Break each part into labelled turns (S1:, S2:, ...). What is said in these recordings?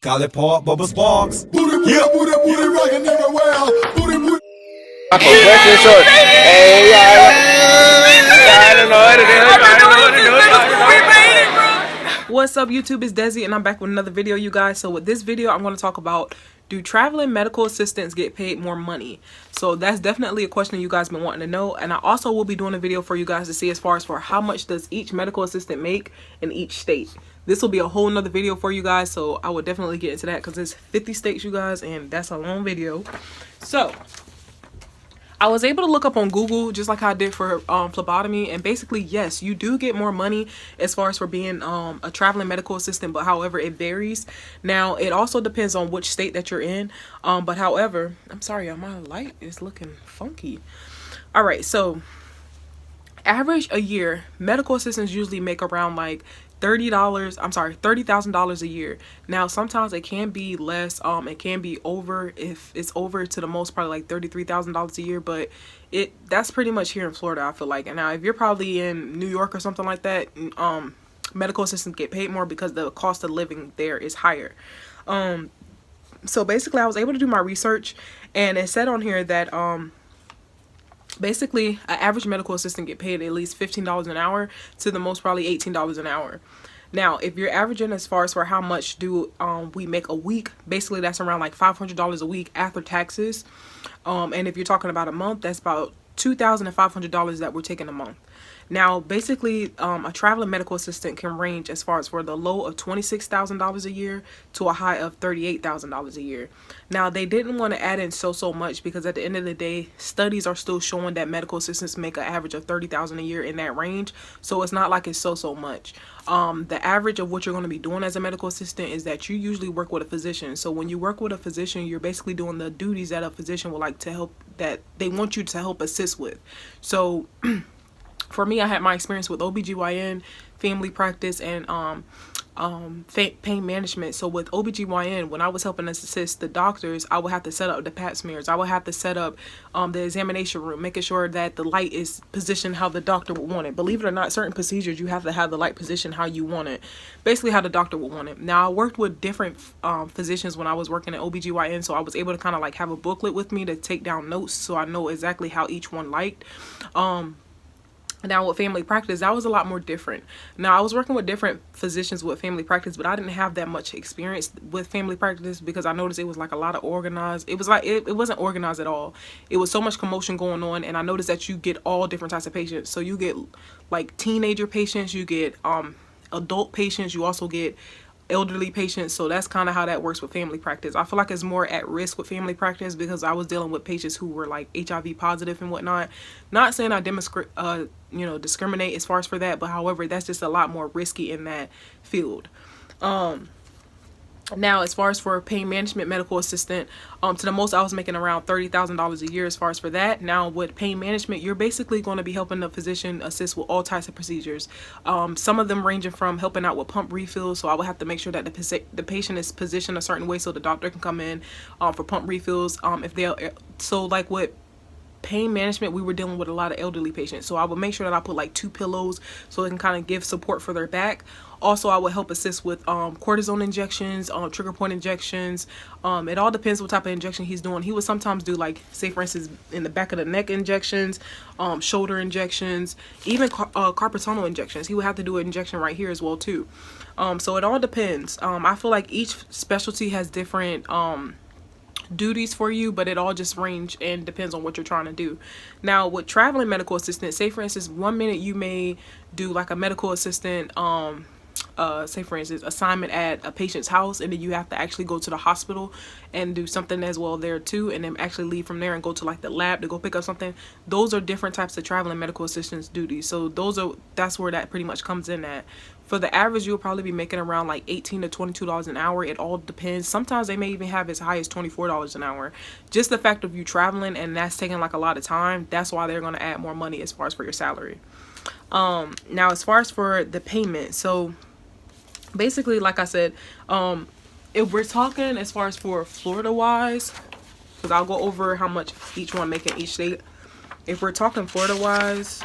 S1: Call it Park Bubba Sparks.
S2: Booty, booty, booty, booty, rockin' everywhere. Booty, booty.
S3: Hey, I don't know what to do.
S4: What's up, YouTube? It's Desi, and I'm back with another video, you guys. So with this video, I'm going to talk about, do traveling medical assistants get paid more money? So that's definitely a question you guys been wanting to know, and I also will be doing a video for you guys to see as far as for how much does each medical assistant make in each state. This will be a whole nother video for you guys, so I will definitely get into that because there's 50 states, you guys, and that's a long video. So I was able to look up on Google just like I did for phlebotomy, and basically, yes, you do get more money as far as for being a traveling medical assistant, but however, it varies. Now, it also depends on which state that you're in, but however, I'm sorry, my light is looking funky. All right, so average a year, medical assistants usually make around like $30,000 a year. Now sometimes it can be less, it can be over. If it's over to the most, probably like $33,000 a year, but that's pretty much here in Florida, I feel like. And now if you're probably in New York or something like that, medical assistants get paid more because the cost of living there is higher. So basically I was able to do my research, and it said on here that basically an average medical assistant get paid at least $15 an hour to the most probably $18 an hour. Now if you're averaging as far as for how much do we make a week, basically that's around like $500 a week after taxes, and if you're talking about a month, that's about $2,500 that we're taking a month. Now basically a traveling medical assistant can range as far as for the low of $26,000 a year to a high of $38,000 a year. Now they didn't want to add in so much because at the end of the day, studies are still showing that medical assistants make an average of $30,000 a year in that range, so it's not like it's so much. The average of what you're going to be doing as a medical assistant is that you usually work with a physician. So when you work with a physician, you're basically doing the duties that a physician would like to help, that they want you to help assist with. So for me, I had my experience with OBGYN, family practice, and pain management. So with OBGYN, when I was helping us assist the doctors, I would have to set up the pap smears. I would have to set up the examination room, making sure that the light is positioned how the doctor would want it. Believe it or not, certain procedures, you have to have the light positioned how you want it. Basically how the doctor would want it. Now, I worked with different physicians when I was working at OBGYN, so I was able to kind of like have a booklet with me to take down notes so I know exactly how each one liked. Now with family practice, that was a lot more different. Now I was working with different physicians with family practice, but I didn't have that much experience with family practice because I noticed it was like a lot of organized. It was like it wasn't organized at all. It was so much commotion going on, and I noticed that you get all different types of patients. So you get like teenager patients, you get adult patients, you also get elderly patients. So that's kind of how that works with family practice. I feel like it's more at risk with family practice because I was dealing with patients who were like HIV positive and whatnot. Not saying I discriminate as far as for that, but however, that's just a lot more risky in that field. Now as far as for pain management medical assistant, to the most I was making around $30,000 a year as far as for that. Now with pain management, you're basically going to be helping the physician assist with all types of procedures. Some of them ranging from helping out with pump refills, so I would have to make sure that the patient is positioned a certain way so the doctor can come in for pump refills. So like with pain management, we were dealing with a lot of elderly patients, so I would make sure that I put like 2 pillows so they can kind of give support for their back. Also, I would help assist with cortisone injections, trigger point injections. It all depends what type of injection he's doing. He would sometimes do like, say for instance, in the back of the neck injections, shoulder injections, even carpal tunnel injections. He would have to do an injection right here as well too. So it all depends. I feel like each specialty has different duties for you, but it all just range and depends on what you're trying to do. Now with traveling medical assistant, say for instance, 1 minute you may do like a medical assistant say for instance assignment at a patient's house, and then you have to actually go to the hospital and do something as well there too, and then actually leave from there and go to like the lab to go pick up something. Those are different types of traveling medical assistants duties. So that's where that pretty much comes in at. For the average, you'll probably be making around like $18 to $22 an hour. It all depends. Sometimes they may even have as high as $24 an hour. Just the fact of you traveling and that's taking like a lot of time, that's why they're going to add more money as far as for your salary. Now as far as for the payment, so basically like I said, if we're talking as far as for Florida wise, because I'll go over how much each one make in each state. If we're talking Florida wise,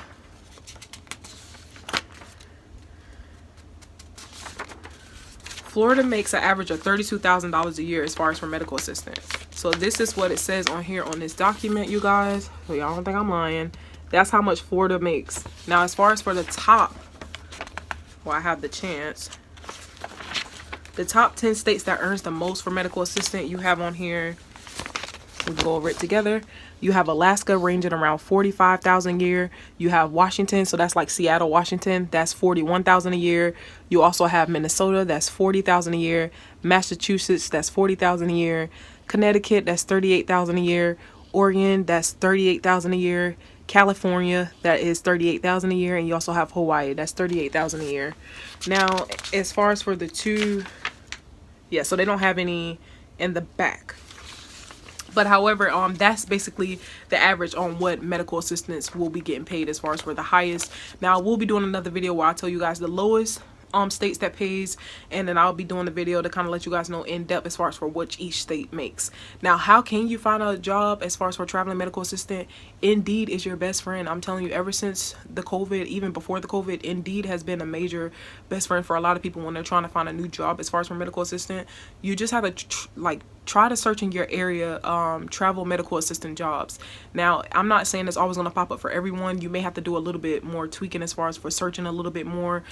S4: Florida makes an average of $32,000 a year as far as for medical assistant. So this is what it says on here on this document, you guys. So y'all don't think I'm lying. That's how much Florida makes. Now, as far as for the top, well, I have the chance. The top 10 states that earns the most for medical assistant, you have on here. We'll go over it together. You have Alaska ranging around $45,000 a year. You have Washington, so that's like Seattle, Washington. That's $41,000 a year. You also have Minnesota, that's $40,000 a year. Massachusetts, that's $40,000 a year. Connecticut, that's $38,000 a year. Oregon, that's $38,000 a year. California, that is $38,000 a year, and you also have Hawaii, that's $38,000 a year. Now, as far as for the two, yeah, so they don't have any in the back. But however, that's basically the average on what medical assistants will be getting paid as far as for the highest. Now, we'll be doing another video where I'll tell you guys the lowest states that pays, and then I'll be doing the video to kind of let you guys know in depth as far as for what each state makes. Now, how can you find a job as far as for traveling medical assistant? Indeed is your best friend. I'm telling you, ever since the COVID, even before the COVID, Indeed has been a major best friend for a lot of people when they're trying to find a new job as far as for medical assistant. You just have to try to search in your area travel medical assistant jobs. Now, I'm not saying it's always going to pop up for everyone. You may have to do a little bit more tweaking as far as for searching a little bit more.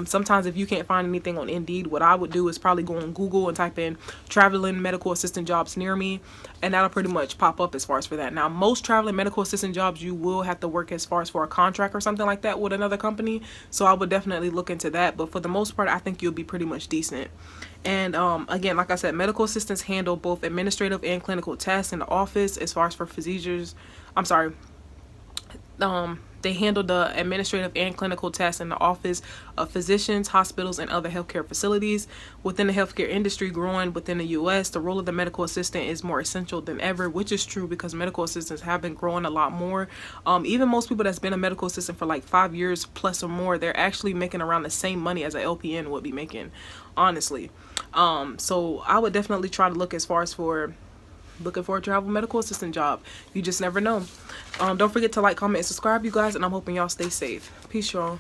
S4: Sometimes if you can't find anything on Indeed, what I would do is probably go on Google and type in traveling medical assistant jobs near me, and that'll pretty much pop up as far as for that. Now, most traveling medical assistant jobs, you will have to work as far as for a contract or something like that with another company, so I would definitely look into that. But for the most part, I think you'll be pretty much decent. And again, like I said, medical assistants handle both administrative and clinical tasks in the office as far as for procedures. They handle the administrative and clinical tasks in the office of physicians, hospitals, and other healthcare facilities. Within the healthcare industry growing within the U.S., the role of the medical assistant is more essential than ever, which is true because medical assistants have been growing a lot more. Even most people that's been a medical assistant for like 5 years plus or more, they're actually making around the same money as an LPN would be making, honestly. So I would definitely try to look as far as for looking for a travel medical assistant job. You just never know. Don't forget to like, comment, and subscribe, you guys, and I'm hoping y'all stay safe. Peace, y'all.